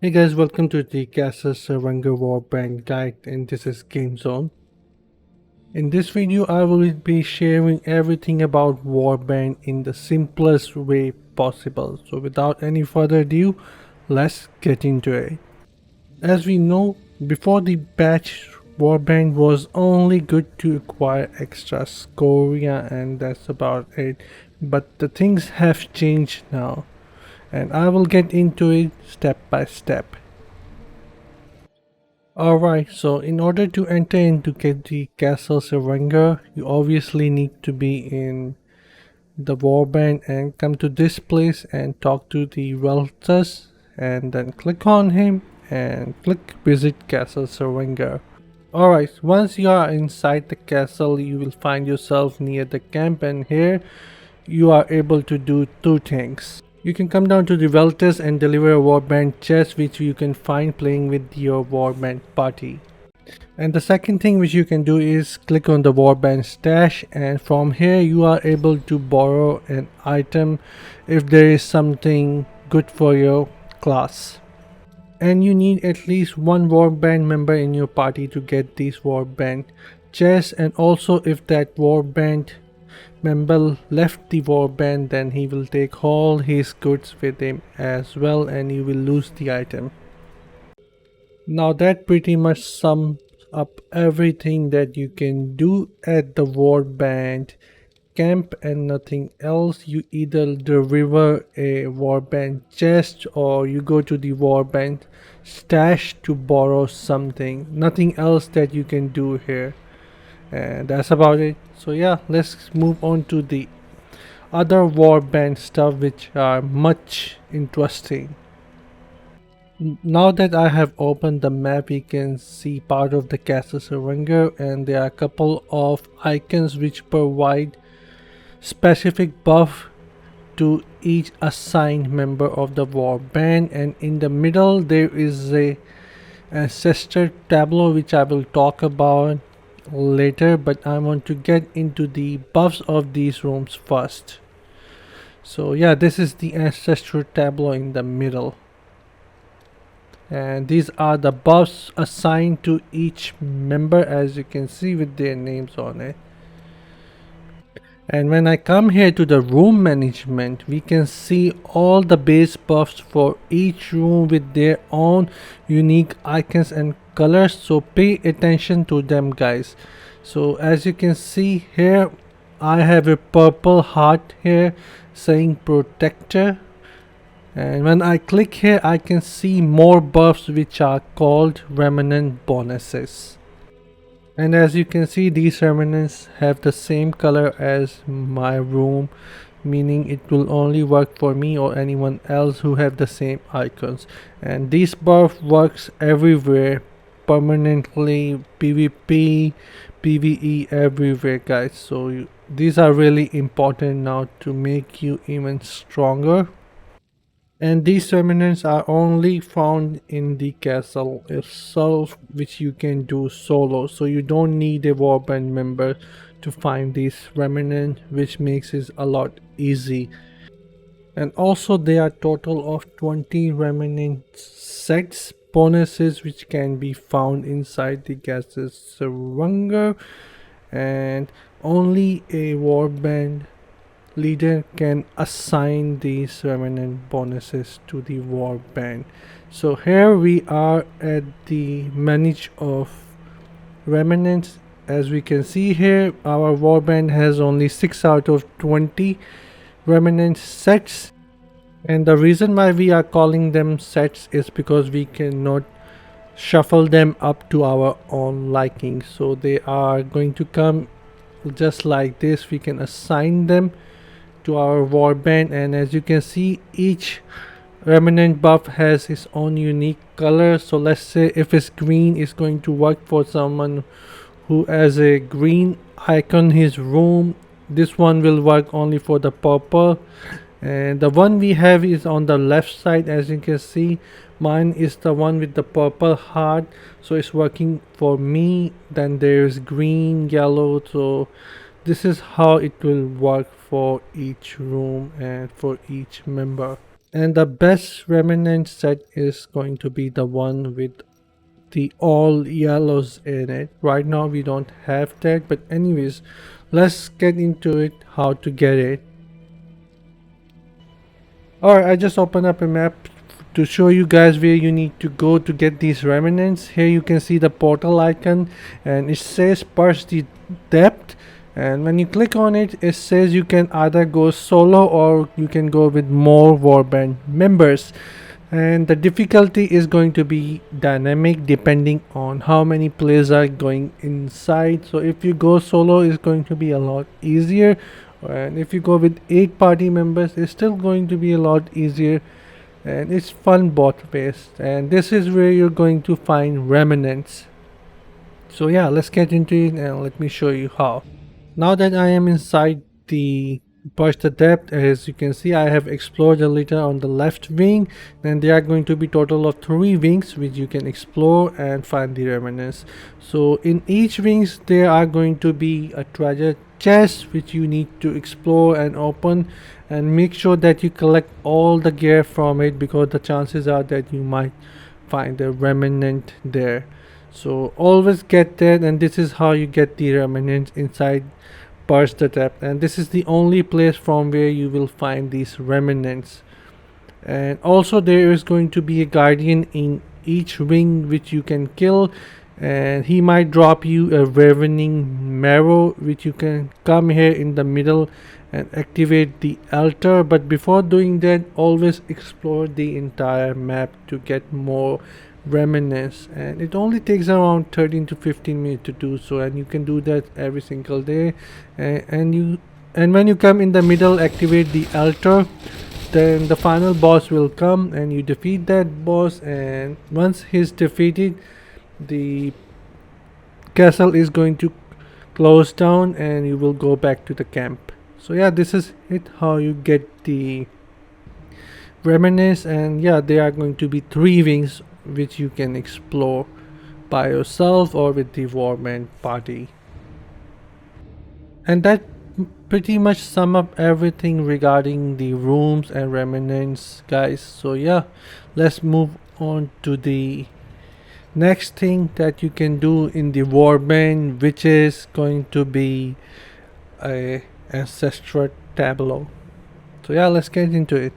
Hey guys, welcome to the Castle Cyrangar Warband guide, and this is GameZone. In this video I will be sharing everything about Warband in the simplest way possible. So without any further ado, let's get into it. As we know, before the patch, Warband was only good to acquire extra Scoria and that's about it. But the things have changed now, and I will get into it step by step. Alright, so in order to enter into get the Castle Cyrangar, you obviously need to be in the Warband and come to this place and talk to the Reltus and then click on him and click visit Castle Cyrangar. Alright, once you are inside the castle, you will find yourself near the camp, and here you are able to do two things. You can come down to the Reltus and deliver a Warband chest which you can find playing with your Warband party. And the second thing which you can do is click on the Warband stash, and from here you are able to borrow an item if there is something good for your class. And you need at least one Warband member in your party to get these Warband chests, and also if that Warband member left the warband, then he will take all his goods with him as well and you will lose the item. Now that pretty much sums up everything that you can do at the warband camp and nothing else. You either deliver a warband chest or you go to the warband stash to borrow something. Nothing else that you can do here, and that's about it. So yeah, let's move on to the other warband stuff which are much interesting. Now that I have opened the map, we can see part of the Castle Cyrangar, and there are a couple of icons which provide specific buff to each assigned member of the warband, and in the middle there is a Ancetral tableau which I will talk about later, but I want to get into the buffs of these rooms first. So yeah, this is the Ancestral tableau in the middle, and these are the buffs assigned to each member, as you can see, with their names on it. And when I come here to the room management, we can see all the base buffs for each room with their own unique icons and colors, so pay attention to them guys. So as you can see here, I have a purple heart here saying protector, and when I click here I can see more buffs which are called remnant bonuses. And as you can see, these remnants have the same color as my room, meaning it will only work for me or anyone else who have the same icons. And this buff works everywhere, permanently, PvP, PvE, everywhere guys. So these are really important now to make you even stronger. And these remnants are only found in the castle itself, which you can do solo, so you don't need a warband member to find these remnants, which makes it a lot easy. And also there are total of 20 remnant sets bonuses which can be found inside the Castle Cyrangar, and only a warband leader can assign these remnant bonuses to the warband. So here we are at the manage of remnants. As we can see here, our warband has only 6 out of 20 remnant sets, and the reason why we are calling them sets is because we cannot shuffle them up to our own liking. So they are going to come just like this. We can assign them to our warband, and as you can see, each remnant buff has its own unique color. So let's say if it's green, it's going to work for someone who has a green icon in his room. This one will work only for the purple, and the one we have is on the left side. As you can see, mine is the one with the purple heart, so it's working for me. Then there's green, yellow, so this is how it will work for each room and for each member. And the best remnant set is going to be the one with the all yellows in it. Right now we don't have that, but anyways, let's get into it, how to get it. Alright, I just opened up a map to show you guys where you need to go to get these remnants. Here you can see the portal icon and it says purge the depth, and when you click on it, it says you can either go solo or you can go with more Warband members, and the difficulty is going to be dynamic depending on how many players are going inside. So if you go solo, it's going to be a lot easier, and if you go with 8 party members, it's still going to be a lot easier, and it's fun both ways. And this is where you're going to find remnants. So yeah, let's get into it and let me show you how. Now that I am inside the Purge the Depth, as you can see, I have explored a little on the left wing, and there are going to be total of 3 wings which you can explore and find the remnants. So in each wings there are going to be a treasure chest which you need to explore and open, and make sure that you collect all the gear from it, because the chances are that you might find a remnant there. So always get that, and this is how you get the remnants inside Purge the Depth, and this is the only place from where you will find these remnants. And also there is going to be a guardian in each wing which you can kill, and he might drop you a ravening marrow which you can come here in the middle and activate the altar. But before doing that, always explore the entire map to get more remnants, and it only takes around 13 to 15 minutes to do so, and you can do that every single day. And when you come in the middle, activate the altar, then the final boss will come and you defeat that boss, and once he's defeated, the castle is going to close down and you will go back to the camp. So yeah, this is it, how you get the remnants. And yeah, there are going to be 3 wings which you can explore by yourself or with the Warband party. And that pretty much sum up everything regarding the rooms and remnants, guys. So yeah, let's move on to the next thing that you can do in the Warband, which is going to be a Ancetral Tableau. So yeah, let's get into it.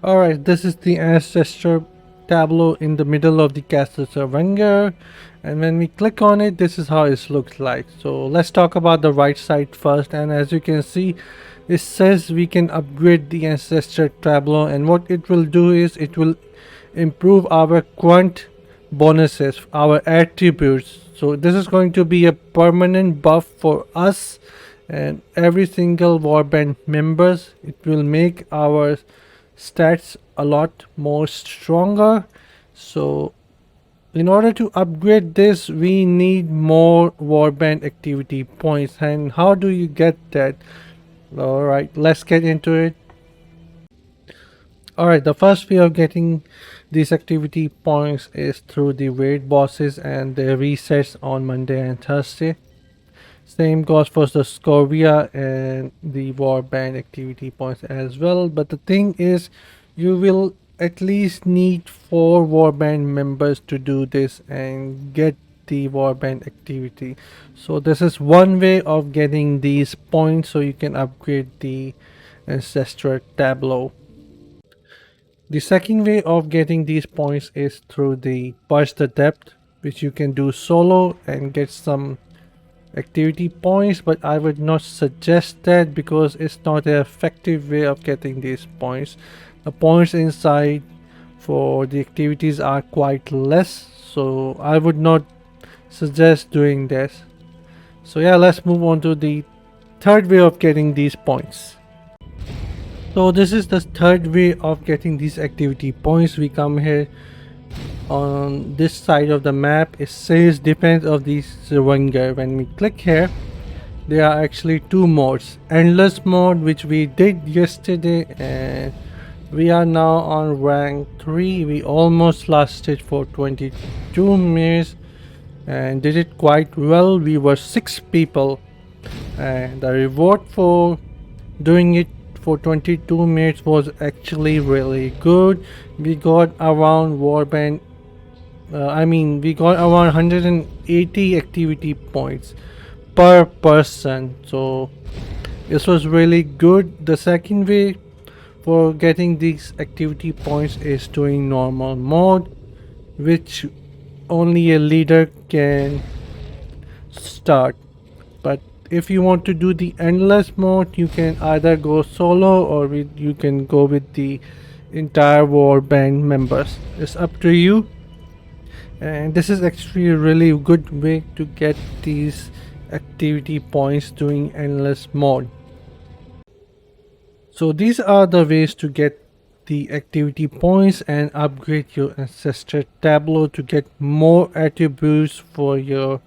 Alright, this is the Ancestral Tableau in the middle of the castle Cyrangar, and when we click on it, this is how it looks like. So let's talk about the right side first, and as you can see, it says we can upgrade the Ancestral Tableau, and what it will do is it will improve our quant bonuses, our attributes. So this is going to be a permanent buff for us and every single Warband members. It will make our stats a lot more stronger. So in order to upgrade this, we need more Warband activity points. And how do you get that? Alright, let's get into it. Alright, the first way of getting these activity points is through the raid bosses and the resets on Monday and Thursday. Same goes for the Scoria and the Warband activity points as well. But the thing is, you will at least need 4 Warband members to do this and get the Warband activity. So this is one way of getting these points so you can upgrade the Ancestral Tableau. The second way of getting these points is through the Purge the Depth, which you can do solo and get some activity points, but I would not suggest that because it's not an effective way of getting these points. The points inside for the activities are quite less, so I would not suggest doing this. So yeah, let's move on to the third way of getting these points. So this is the third way of getting these activity points. We come here on this side of the map. It says Defense of the Cyrangar. When we click here, there are actually 2 modes. Endless mode, which we did yesterday, and we are now on rank 3. We almost lasted for 22 minutes and did it quite well. We were 6 people, and the reward for doing it for 22 minutes was actually really good. We got around Warband, we got around 180 activity points per person, so this was really good. The second way for getting these activity points is doing normal mode, which only a leader can start. But if you want to do the endless mode, you can either go solo or you can go with the entire Warband members. It's up to you. And this is actually a really good way to get these activity points doing endless mode. So these are the ways to get the activity points and upgrade your Ancestral Tableau to get more attributes for your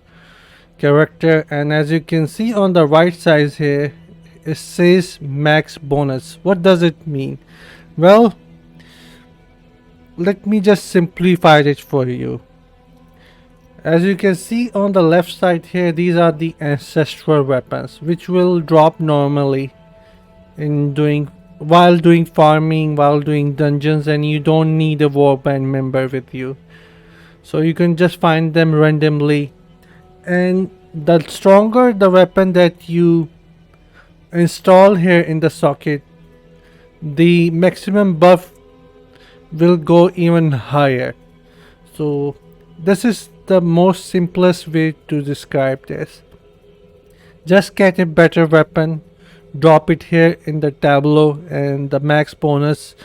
character. And as you can see on the right side here, it says max bonus. What does it mean? Well, let me just simplify it for you. As you can see on the left side here, these are the ancestral weapons which will drop normally while doing farming, while doing dungeons, and you don't need a Warband member with you, so you can just find them randomly. And the stronger the weapon that you install here in the socket, the maximum buff will go even higher. So this is the most simplest way to describe this. Just get a better weapon, drop it here in the tableau, and the max bonus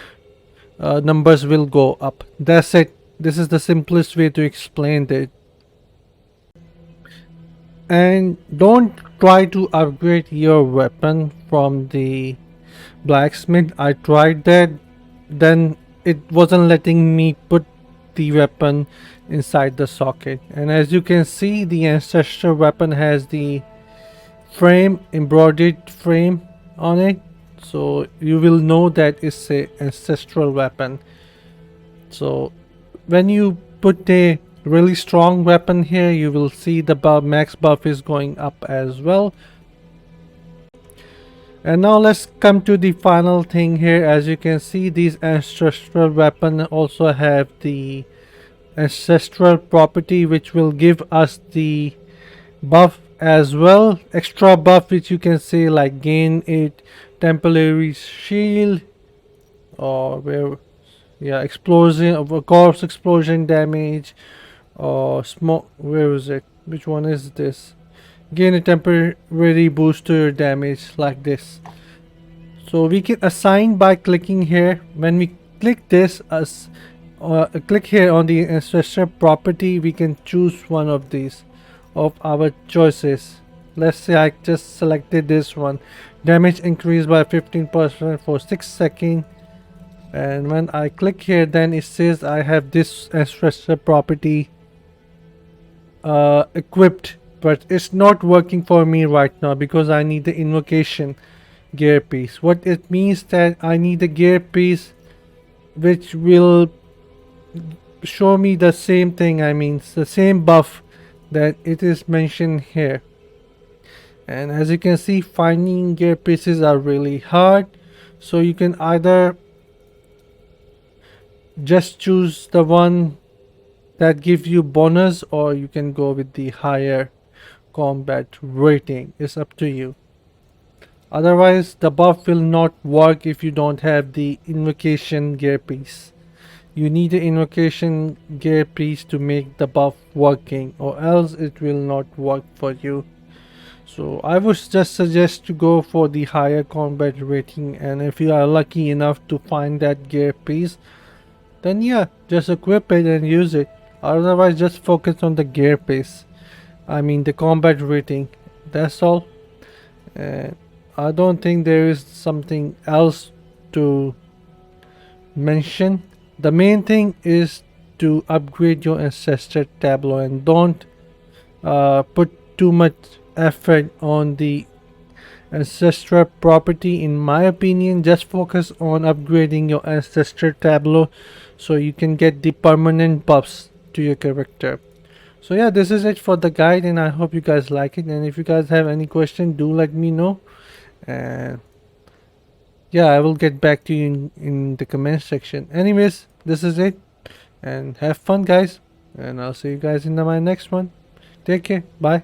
numbers will go up. That's it. This is the simplest way to explain it. And don't try to upgrade your weapon from the blacksmith. I tried that, then it wasn't letting me put the weapon inside the socket. And as you can see, the ancestral weapon has the embroidered frame on it, so you will know that it's a ancestral weapon. So when you put a really strong weapon here, you will see the max buff is going up as well. And now let's come to the final thing here. As you can see, these ancestral weapons also have the ancestral property which will give us the buff as well, extra buff, which you can say like gain it temporary shield, or explosion of a corpse explosion damage, or smoke, where is it, which one is this, gain a temporary boost to your damage, like this. So we can assign by clicking here. When we click this click here on the ancestral property, we can choose one of these of our choices. Let's say I just selected this one, damage increased by 15% for 6 seconds. And when I click here, then it says I have this ancestral property equipped, but it's not working for me right now because I need the invocation gear piece. What it means that I need a gear piece which will show me the same thing, the same buff that it is mentioned here. And as you can see, finding gear pieces are really hard, so you can either just choose the one that gives you bonus, or you can go with the higher combat rating. It's up to you. Otherwise the buff will not work if you don't have the invocation gear piece. You need the invocation gear piece to make the buff working, or else it will not work for you. So I would just suggest to go for the higher combat rating, and if you are lucky enough to find that gear piece, then yeah, just equip it and use it. Otherwise just focus on the gear piece, the combat rating. That's all. And I don't think there is something else to mention. The main thing is to upgrade your Ancestral Tableau, and don't put too much effort on the ancestral property. In my opinion, just focus on upgrading your Ancestral Tableau so you can get the permanent buffs to your character. So yeah, this is it for the guide, and I hope you guys like it. And if you guys have any question, do let me know. And Yeah, I will get back to you in the comment section. Anyways, this is it, and have fun, guys, and I'll see you guys in my next one. Take care. Bye.